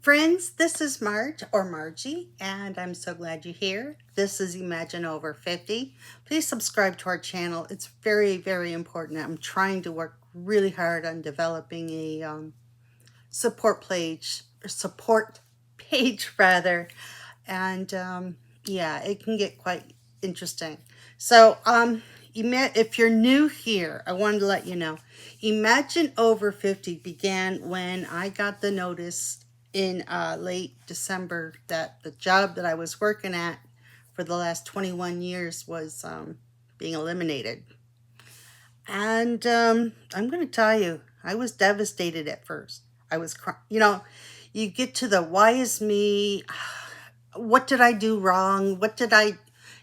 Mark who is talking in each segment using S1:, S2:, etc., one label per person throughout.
S1: Friends, this is Marge or Margie, and I'm so glad you're here. This is Imagine Over 50. Please subscribe to our channel. It's very, very important. I'm trying to work really hard on developing a support page rather, and yeah, it can get quite interesting. So, if you're new here, I wanted to let you know, Imagine Over 50 began when I got the notice in late December that the job that I was working at for the last 21 years was being eliminated. And I'm going to tell you, I was devastated at first. I was, you get to the why is me? What did I do wrong?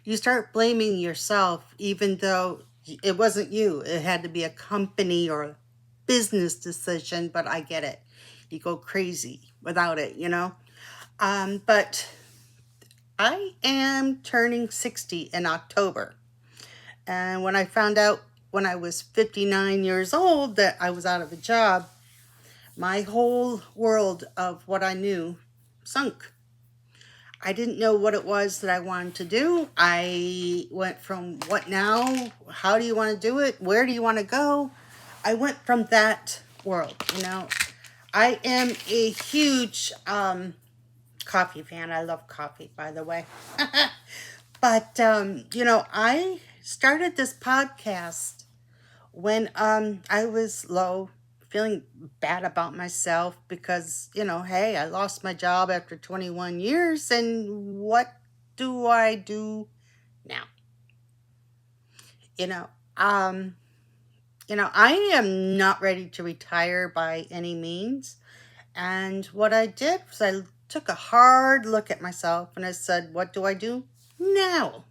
S1: You start blaming yourself, even though it wasn't you. It had to be a company or a business decision, but I get it. You go crazy without it. But I am turning 60 in October. And when I found out when I was 59 years old that I was out of a job, my whole world of what I knew sunk. I didn't know what it was that I wanted to do. I went from what now? How do you want to do it? Where do you want to go? I went from that world. I am a huge coffee fan. I love coffee, by the way. But, I started this podcast when I was low, feeling bad about myself because, hey, I lost my job after 21 years, and what do I do now? You know, um, I am not ready to retire by any means. And what I did was I took a hard look at myself and I said, what do I do now?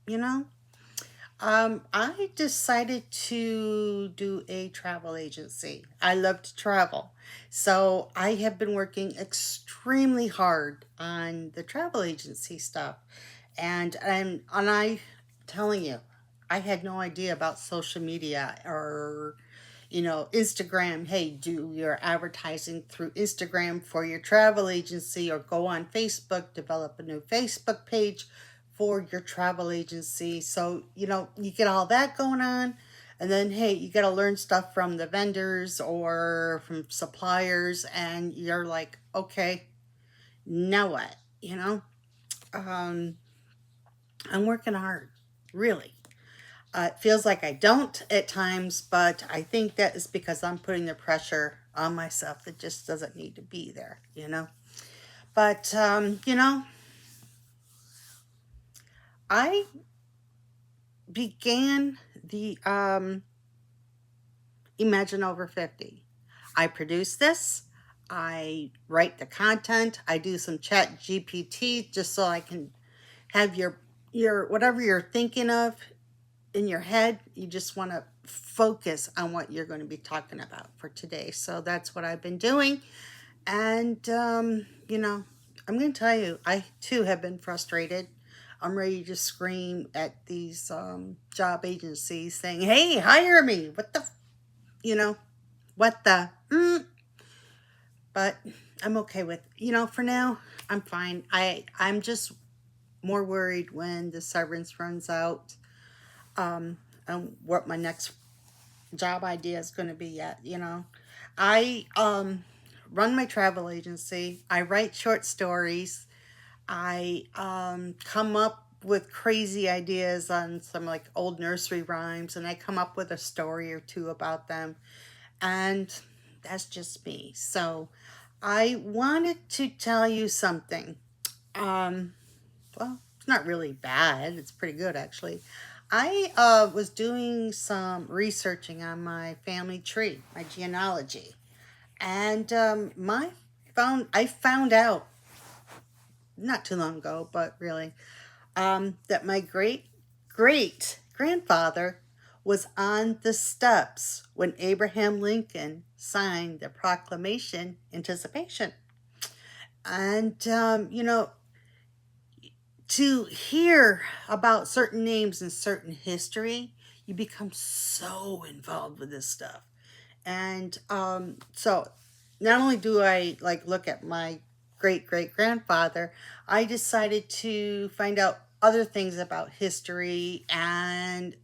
S1: You know? I decided to do a travel agency. I love to travel. So I have been working extremely hard on the travel agency stuff. And I telling you, I had no idea about social media or Instagram. Hey, do your advertising through Instagram for your travel agency, or go on Facebook, develop a new Facebook page for your travel agency. So, you get all that going on. And then, hey, you got to learn stuff from the vendors or from suppliers. And you're like, okay, now what? Um, I'm working hard, really. It feels like I don't at times, but I think that is because I'm putting the pressure on myself that just doesn't need to be there. But, I began the Imagine Over 50. I produce this. I write the content. I do some chat GPT just so I can have your whatever you're thinking of in your head. You just want to focus on what you're going to be talking about for today. So that's what I've been doing. And, I'm going to tell you, I too have been frustrated. I'm ready to scream at these job agencies saying, hey, hire me. What the? But I'm okay with, for now, I'm fine. I'm just more worried when the severance runs out, and what my next job idea is going to be yet. I run my travel agency. I write short stories. I come up with crazy ideas on some like old nursery rhymes, and I come up with a story or two about them. And that's just me. So I wanted to tell you something. Well, it's not really bad. It's pretty good, actually. I was doing some researching on my family tree, my genealogy, and I found out not too long ago, but really, that my great great grandfather was on the steps when Abraham Lincoln signed the Proclamation Anticipation. And, to hear about certain names and certain history, you become so involved with this stuff. And so not only do I like look at my great-great-grandfather, I decided to find out other things about history, and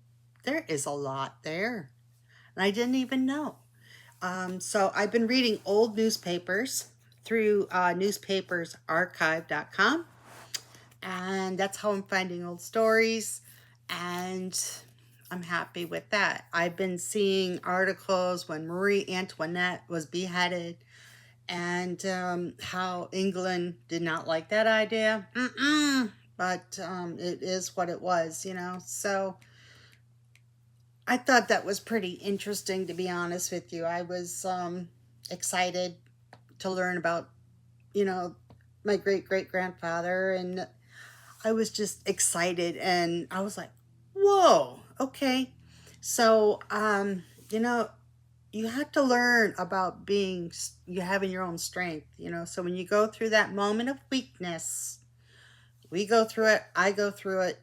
S1: there is a lot there. And I didn't even know. So I've been reading old newspapers through newspapersarchive.com, and that's how I'm finding old stories, and I'm happy with that. I've been seeing articles when Marie Antoinette was beheaded, and how England did not like that idea. But it is what it was, you know. So I thought that was pretty interesting, to be honest with you. I was excited to learn about, you know, my great-great-grandfather, and I was just excited, and I was like, whoa, okay. So, you know, you have to learn about you having your own strength, you know. So when you go through that moment of weakness, we go through it, I go through it,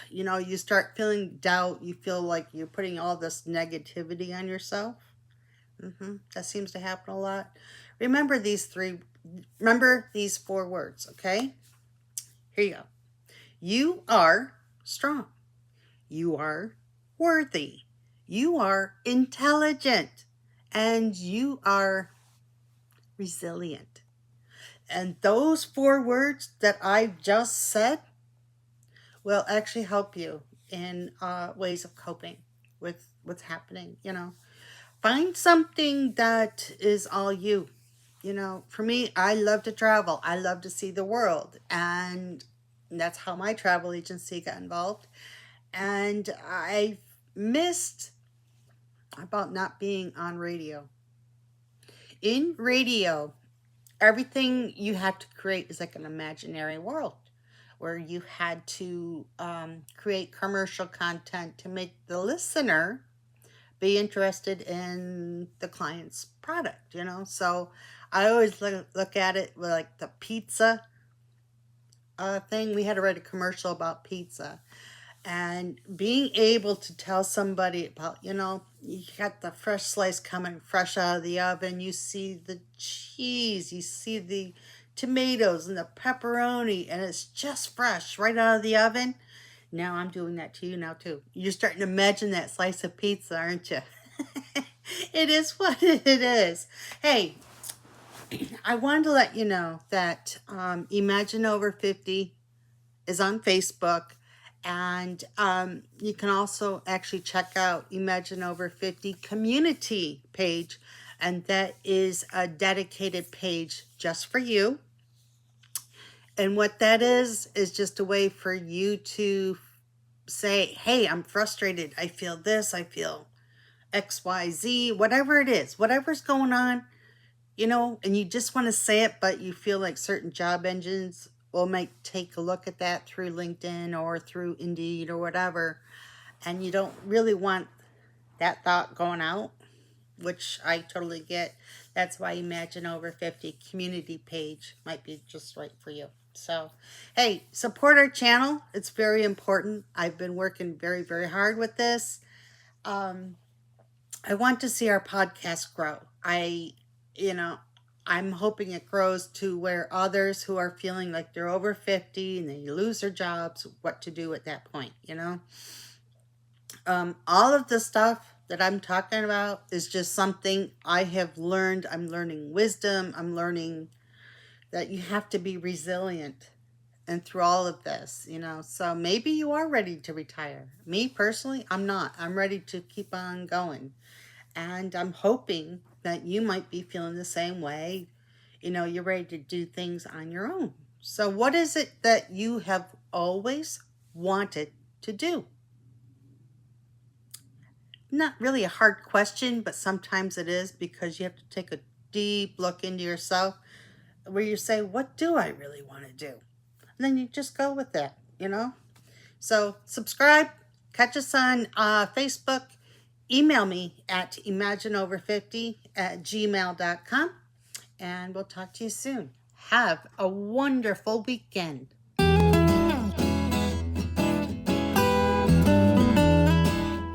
S1: you know, you start feeling doubt, you feel like you're putting all this negativity on yourself. That seems to happen a lot. Remember these 4 words, okay? Here you go. You are strong. You are worthy. You are intelligent. And you are resilient. And those 4 words that I just said will actually help you in ways of coping with what's happening, you know. Find something that is all you. You know, for me, I love to travel. I love to see the world. And that's how my travel agency got involved. And I missed about not being on radio. In radio, everything you had to create is like an imaginary world where you had to create commercial content to make the listener be interested in the client's product, you know. So I always look at it with like the pizza thing. We had to write a commercial about pizza, and being able to tell somebody about, you know, you got the fresh slice coming fresh out of the oven, you see the cheese, you see the tomatoes and the pepperoni, and it's just fresh right out of the oven. Now I'm doing that to you now too. You're starting to imagine that slice of pizza, aren't you? It is what it is. Hey, I wanted to let you know that Imagine Over 50 is on Facebook, and you can also actually check out Imagine Over 50 community page, and that is a dedicated page just for you. And what that is just a way for you to say, hey, I'm frustrated. I feel this. I feel XYZ, whatever it is, whatever's going on, you know, and you just want to say it, but you feel like certain job engines will might take a look at that through LinkedIn or through Indeed or whatever, and you don't really want that thought going out, which I totally get. That's why Imagine Over 50 community page might be just right for you. So, hey, support our channel. It's very important. I've been working very, very hard with this. I want to see our podcast grow. I'm hoping it grows to where others who are feeling like they're over 50 and they lose their jobs, what to do at that point, you know? All of the stuff that I'm talking about is just something I have learned. I'm learning wisdom. I'm learning that you have to be resilient and through all of this, you know. So maybe you are ready to retire. Me personally, I'm not. I'm ready to keep on going. And I'm hoping that you might be feeling the same way. You know, you're ready to do things on your own. So what is it that you have always wanted to do? Not really a hard question, but sometimes it is, because you have to take a deep look into yourself where you say, what do I really want to do? And then you just go with that, you know? So subscribe, catch us on Facebook, email me at imagineover50@gmail.com, and we'll talk to you soon. Have a wonderful weekend.